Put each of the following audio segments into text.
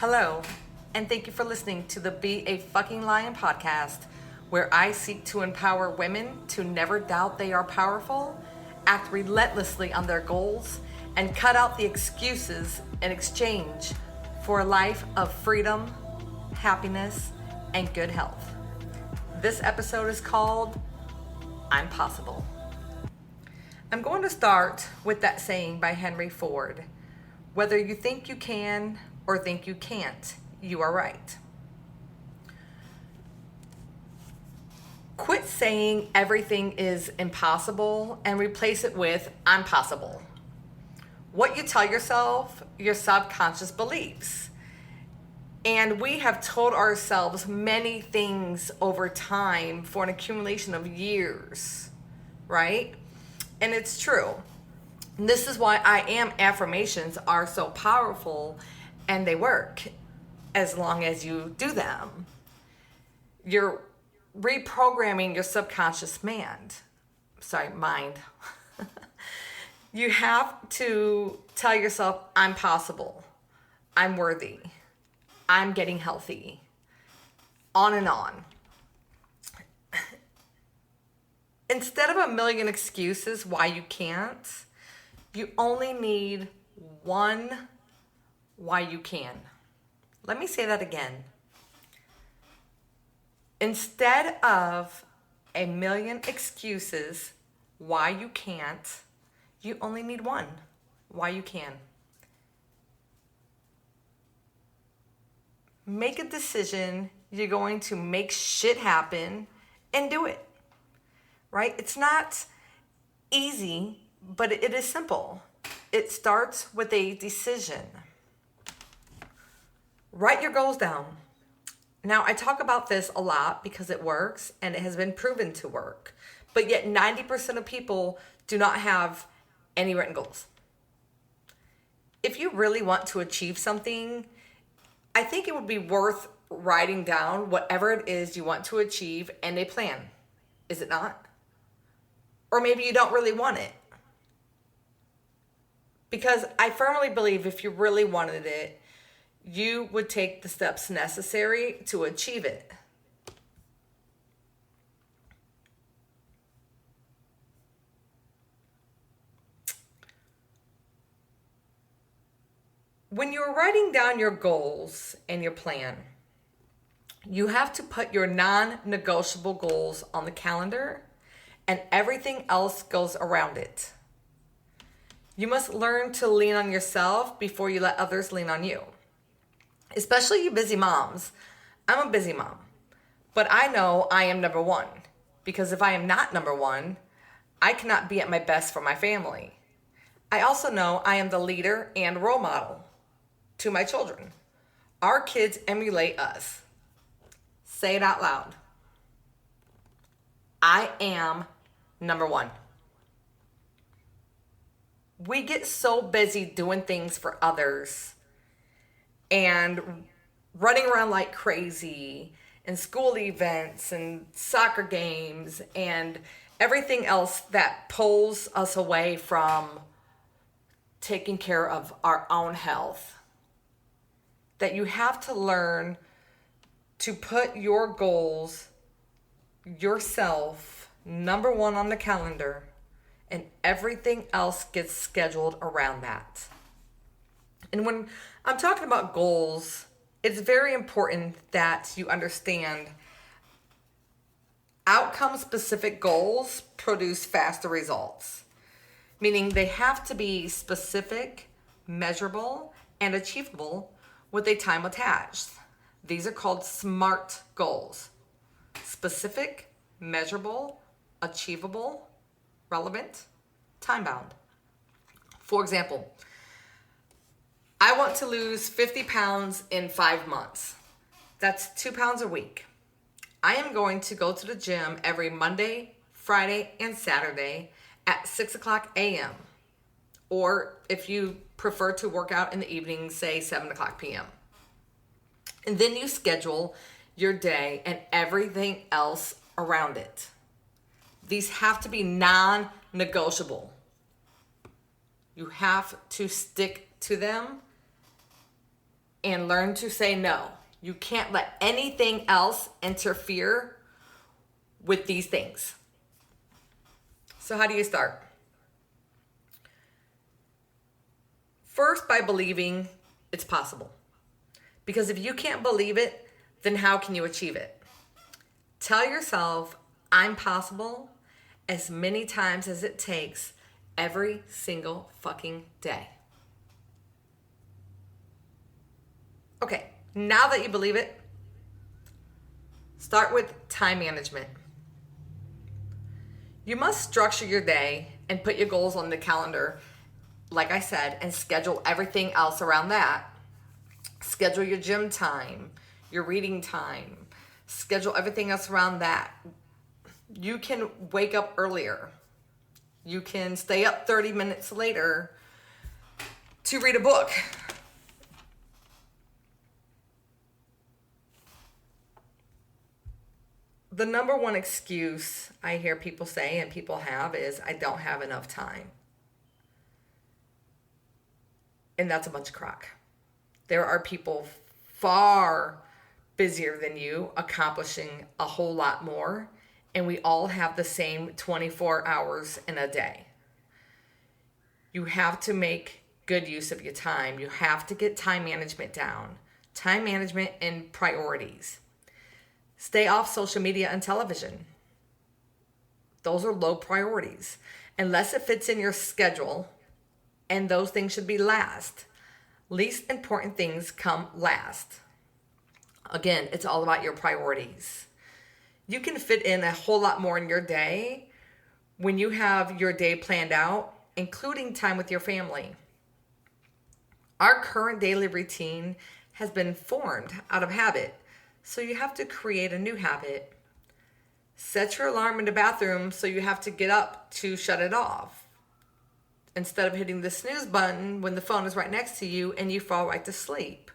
Hello, and thank you for listening to the Be a Fucking Lion podcast, where I seek to empower women to never doubt they are powerful, act relentlessly on their goals, and cut out the excuses in exchange for a life of freedom, happiness, and good health. This episode is called I'm Possible. I'm going to start with that saying by Henry Ford: whether you think you can or think you can't, you are right. Quit saying everything is impossible and replace it with I'm possible. What you tell yourself, your subconscious believes. And we have told ourselves many things over time for an accumulation of years, right? And it's true. And this is why affirmations are so powerful, and they work as long as you do them. You're reprogramming your subconscious mind. You have to tell yourself, I'm possible, I'm worthy, I'm getting healthy, on and on. Instead of a million excuses why you can't, you only need one why you can. Let me say that again. Instead of a million excuses why you can't, you only need one why you can. Make a decision. You're going to make shit happen and do it. Right? It's not easy, but it is simple. It starts with a decision. Write your goals down. Now, I talk about this a lot because it works and it has been proven to work. But yet 90% of people do not have any written goals. If you really want to achieve something, I think it would be worth writing down whatever it is you want to achieve and a plan. Is it not? Or maybe you don't really want it. Because I firmly believe if you really wanted it, you would take the steps necessary to achieve it. When you're writing down your goals and your plan, you have to put your non-negotiable goals on the calendar, and everything else goes around it. You must learn to lean on yourself before you let others lean on you. Especially you busy moms. I'm a busy mom. But I know I am number one. Because if I am not number one, I cannot be at my best for my family. I also know I am the leader and role model to my children. Our kids emulate us. Say it out loud. I am number one. We get so busy doing things for others and running around like crazy and school events and soccer games and everything else that pulls us away from taking care of our own health. That you have to learn to put your goals, yourself, number one on the calendar, and everything else gets scheduled around that. And when I'm talking about goals, it's very important that you understand outcome-specific goals produce faster results. Meaning they have to be specific, measurable, and achievable with a time attached. These are called SMART goals. Specific, measurable, achievable, relevant, time-bound. For example, I want to lose 50 pounds in 5 months. That's 2 pounds a week. I am going to go to the gym every Monday, Friday, and Saturday at 6 o'clock a.m. Or if you prefer to work out in the evening, say 7 o'clock p.m. And then you schedule your day and everything else around it. These have to be non-negotiable. You have to stick to them and learn to say no. You can't let anything else interfere with these things. So how do you start? First, by believing it's possible. Because if you can't believe it, then how can you achieve it? Tell yourself, I'm possible, as many times as it takes every single fucking day. Okay, now that you believe it, start with time management. You must structure your day and put your goals on the calendar, like I said, and schedule everything else around that. Schedule your gym time, your reading time, schedule everything else around that. You can wake up earlier. You can stay up 30 minutes later to read a book. The number one excuse I hear people say and people have is, I don't have enough time. And that's a bunch of crock. There are people far busier than you accomplishing a whole lot more. And we all have the same 24 hours in a day. You have to make good use of your time. You have to get time management down. Time management and priorities. Stay off social media and television. Those are low priorities. Unless it fits in your schedule, and those things should be last. Least important things come last. Again, it's all about your priorities. You can fit in a whole lot more in your day when you have your day planned out, including time with your family. Our current daily routine has been formed out of habit, so you have to create a new habit. Set your alarm in the bathroom so you have to get up to shut it off, instead of hitting the snooze button when the phone is right next to you and you fall right to sleep.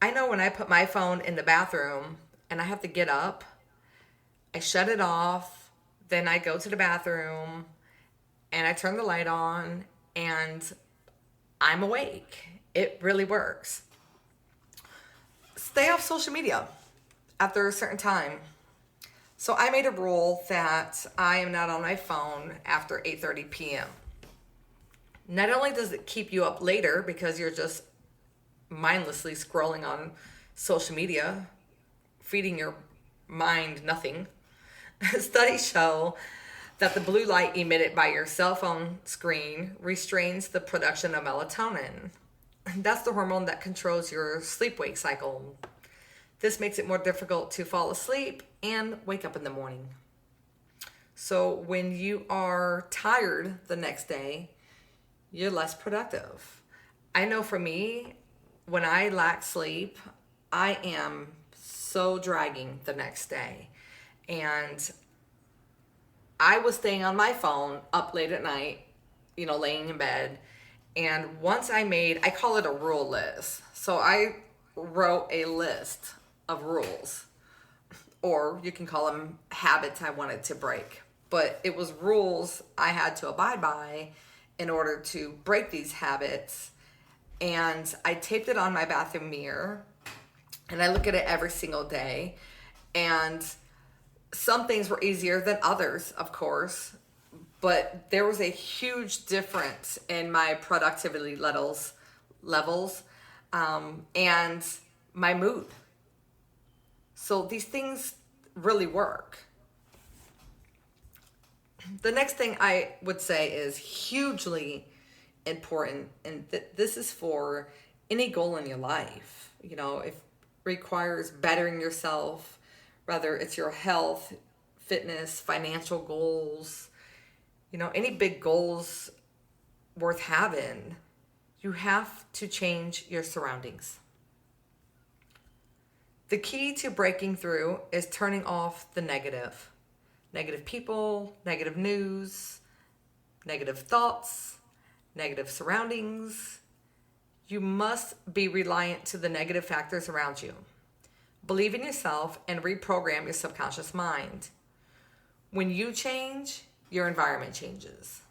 I know when I put my phone in the bathroom and I have to get up, I shut it off, then I go to the bathroom and I turn the light on and I'm awake. It really works. Stay off social media after a certain time. So I made a rule that I am not on my phone after 8:30 p.m. Not only does it keep you up later because you're just mindlessly scrolling on social media, feeding your mind nothing. Studies show that the blue light emitted by your cell phone screen restrains the production of melatonin. That's the hormone that controls your sleep-wake cycle. This makes it more difficult to fall asleep and wake up in the morning. So when you are tired the next day, you're less productive. I know for me, when I lack sleep, I am so dragging the next day. And I was staying on my phone up late at night, laying in bed. And once I call it a rule list. So I wrote a list of rules, or you can call them habits I wanted to break. But it was rules I had to abide by in order to break these habits. And I taped it on my bathroom mirror, and I look at it every single day. And some things were easier than others, of course, but there was a huge difference in my productivity levels, and my mood. So these things really work. The next thing I would say is hugely important, and this is for any goal in your life. It requires bettering yourself, whether it's your health, fitness, financial goals, any big goals worth having. You have to change your surroundings. The key to breaking through is turning off the negative. Negative people, negative news, negative thoughts, negative surroundings. You must be reliant to the negative factors around you. Believe in yourself and reprogram your subconscious mind. When you change, your environment changes.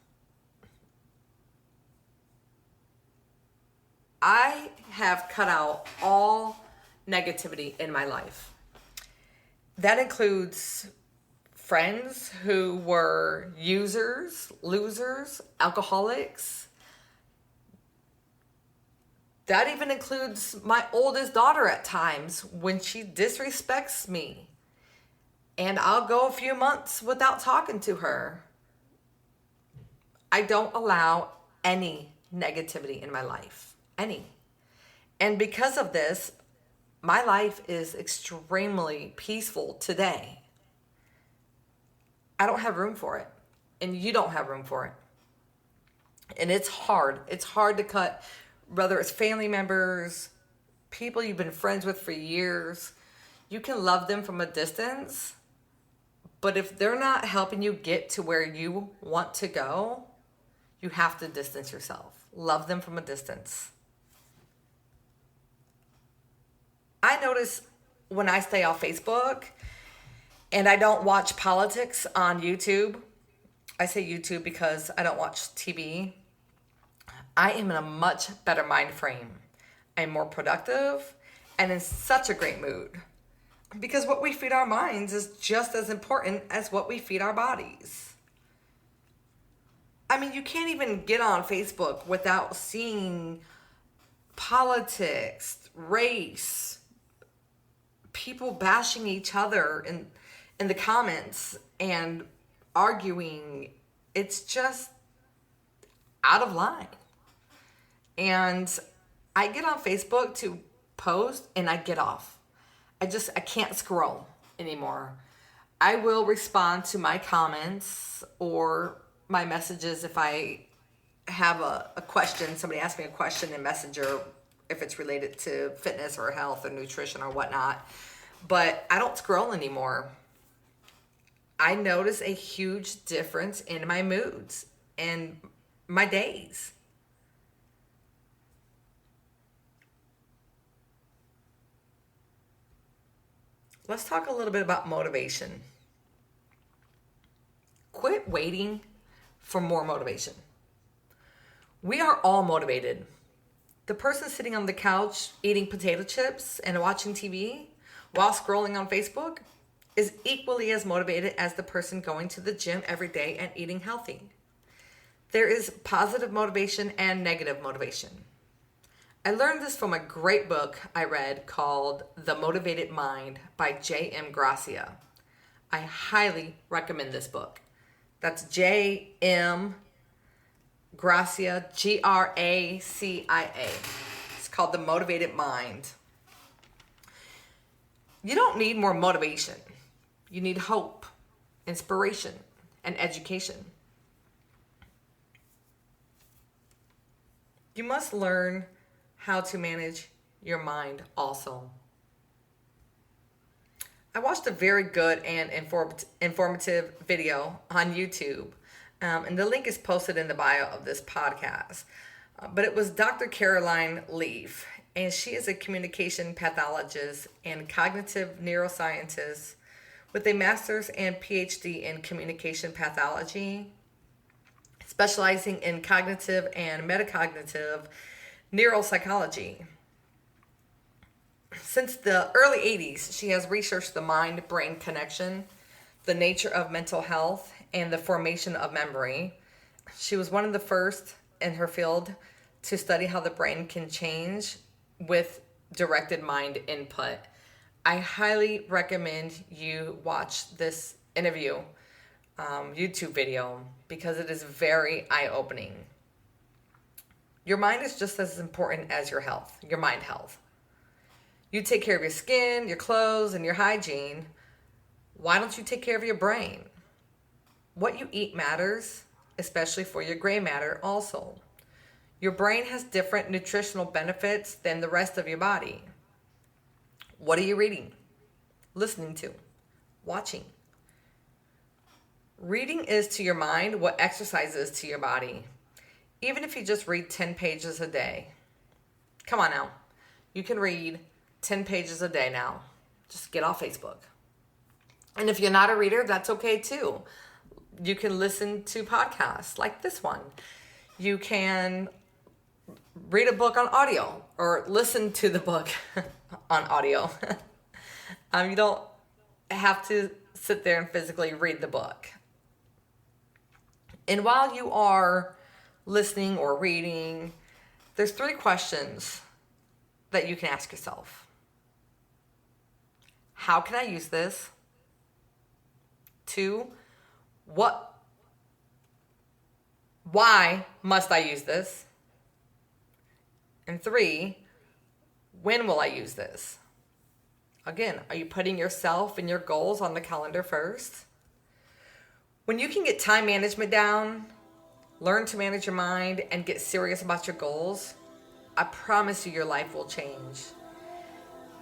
I have cut out all negativity in my life. That includes friends who were users, losers, alcoholics. That even includes my oldest daughter at times when she disrespects me. And I'll go a few months without talking to her. I don't allow any negativity in my life. Any. And because of this, my life is extremely peaceful today. I don't have room for it. And you don't have room for it. And it's hard. It's hard to cut, whether it's family members, people you've been friends with for years. You can love them from a distance, but if they're not helping you get to where you want to go, you have to distance yourself. Love them from a distance. I notice when I stay off Facebook and I don't watch politics on YouTube, I say YouTube because I don't watch TV, I am in a much better mind frame. I'm more productive and in such a great mood. Because what we feed our minds is just as important as what we feed our bodies. I mean, you can't even get on Facebook without seeing politics, race, people bashing each other in the comments and arguing. It's just out of line. And I get on Facebook to post and I get off. I can't scroll anymore. I will respond to my comments or my messages if I have a question. Somebody asks me a question in Messenger, if it's related to fitness or health or nutrition or whatnot. But I don't scroll anymore. I notice a huge difference in my moods and my days. Let's talk a little bit about motivation. Quit waiting for more motivation. We are all motivated. The person sitting on the couch eating potato chips and watching TV while scrolling on Facebook is equally as motivated as the person going to the gym every day and eating healthy. There is positive motivation and negative motivation. I learned this from a great book I read called The Motivated Mind by J.M. Gracia. I highly recommend this book. That's J.M. Gracia, Gracia. It's called The Motivated Mind. You don't need more motivation. You need hope, inspiration, and education. You must learn how to manage your mind also. I watched a very good and informative video on YouTube, and the link is posted in the bio of this podcast. But it was Dr. Caroline Leaf, and she is a communication pathologist and cognitive neuroscientist with a master's and PhD in communication pathology, specializing in cognitive and metacognitive neuropsychology. Since the early 80s, she has researched the mind-brain connection, the nature of mental health, and the formation of memory. She was one of the first in her field to study how the brain can change with directed mind input. I highly recommend you watch this interview, YouTube video, because it is very eye-opening. Your mind is just as important as your health, your mind health. You take care of your skin, your clothes, and your hygiene. Why don't you take care of your brain? What you eat matters, especially for your gray matter also. Your brain has different nutritional benefits than the rest of your body. What are you reading, listening to, watching? Reading is to your mind what exercise is to your body. Even if you just read 10 pages a day. Come on now. You can read 10 pages a day now. Just get off Facebook. And if you're not a reader, that's okay too. You can listen to podcasts like this one. You can read a book on audio or listen to the book on audio. You don't have to sit there and physically read the book. And while you are listening or reading, there's 3 questions that you can ask yourself. How can I use this? 2, why must I use this? And 3, when will I use this? Again, are you putting yourself and your goals on the calendar first? When you can get time management down, learn to manage your mind, and get serious about your goals, I promise you your life will change.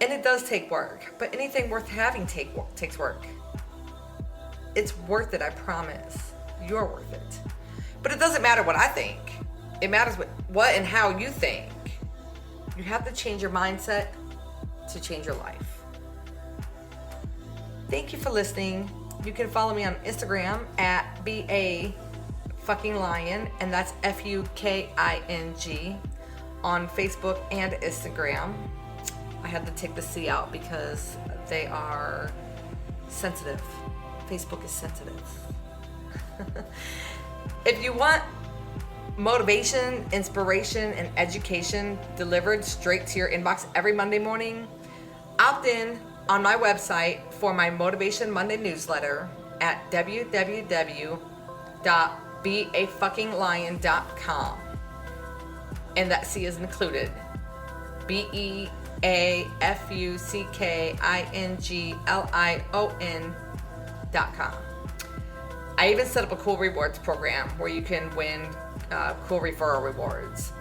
And it does take work, but anything worth having takes work. It's worth it, I promise. You're worth it. But it doesn't matter what I think. It matters what and how you think. You have to change your mindset to change your life. Thank you for listening. You can follow me on Instagram at BAFuckingLion, and that's FUKING, on Facebook and Instagram. I had to take the C out because they are sensitive. Facebook is sensitive. If you want motivation, inspiration, and education delivered straight to your inbox every Monday morning, opt in on my website for my Motivation Monday newsletter at www.beafuckinglion.com. And that C is included. BEAFUCKINGLION.com. I even set up a cool rewards program where you can win cool referral rewards.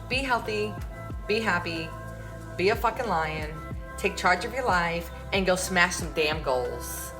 Be healthy, be happy, be a fucking lion, take charge of your life, and go smash some damn goals.